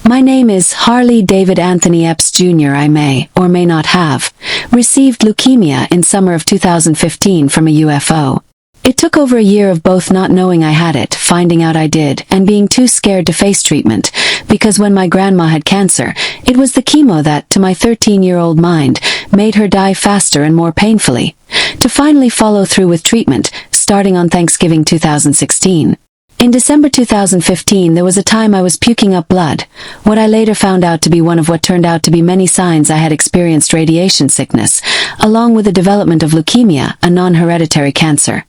My name is Harley David Anthony Epps Jr. I may, or may not have, received leukemia in summer of 2015 from a UFO. It took over a year of both not knowing I had it, finding out I did, and being too scared to face treatment, because when my grandma had cancer, it was the chemo that, to my 13-year-old mind, made her die faster and more painfully, to finally follow through with treatment, starting on Thanksgiving 2016. In December 2015 there was a time I was puking up blood, what I later found out to be one of what turned out to be many signs I had experienced radiation sickness, along with the development of leukemia, a non-hereditary cancer.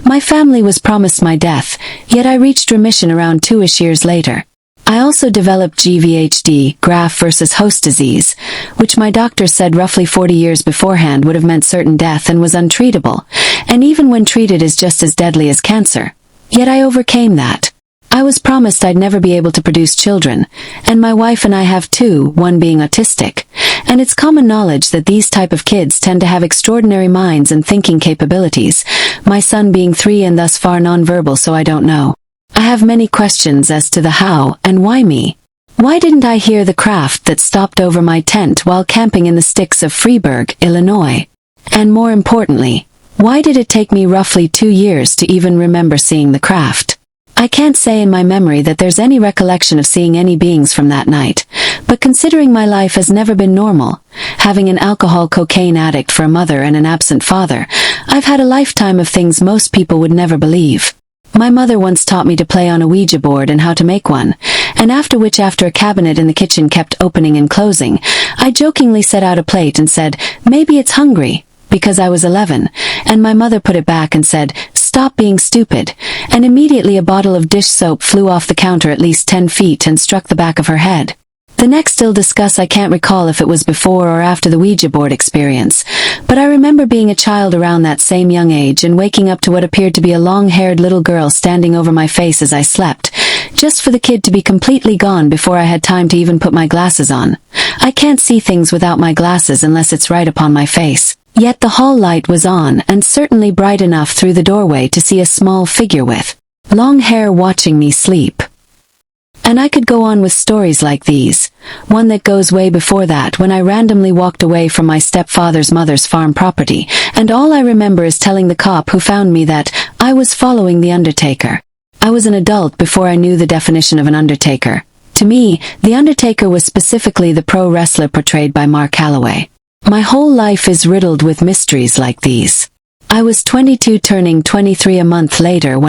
My family was promised my death, yet I reached remission around 2-ish years later. I also developed GVHD, graft versus host disease, which my doctor said roughly 40 years beforehand would have meant certain death and was untreatable, and even when treated is just as deadly as cancer. Yet I overcame that. I was promised I'd never be able to produce children, and my wife and I have two, one being autistic, and it's common knowledge that these type of kids tend to have extraordinary minds and thinking capabilities, my son being 3 and thus far nonverbal, so I don't know. I have many questions as to the how and why me. Why didn't I hear the craft that stopped over my tent while camping in the sticks of Freeburg, Illinois? And more importantly, why did it take me roughly 2 years to even remember seeing the craft? I can't say in my memory that there's any recollection of seeing any beings from that night, but considering my life has never been normal, having an cocaine addict for a mother and an absent father, I've had a lifetime of things most people would never believe. My mother once taught me to play on a Ouija board and how to make one, and after a cabinet in the kitchen kept opening and closing, I jokingly set out a plate and said, "Maybe it's hungry," because I was 11, and my mother put it back and said, "Stop being stupid," and immediately a bottle of dish soap flew off the counter at least 10 feet and struck the back of her head. The next I'll discuss, I can't recall if it was before or after the Ouija board experience, but I remember being a child around that same young age and waking up to what appeared to be a long-haired little girl standing over my face as I slept, just for the kid to be completely gone before I had time to even put my glasses on. I can't see things without my glasses unless it's right upon my face. Yet the hall light was on and certainly bright enough through the doorway to see a small figure with long hair watching me sleep. And I could go on with stories like these. One that goes way before that, when I randomly walked away from my stepfather's mother's farm property, and all I remember is telling the cop who found me that I was following the Undertaker. I was an adult before I knew the definition of an Undertaker. To me, the Undertaker was specifically the pro wrestler portrayed by Mark Calloway. My whole life is riddled with mysteries like these. I was 22 turning 23 a month later when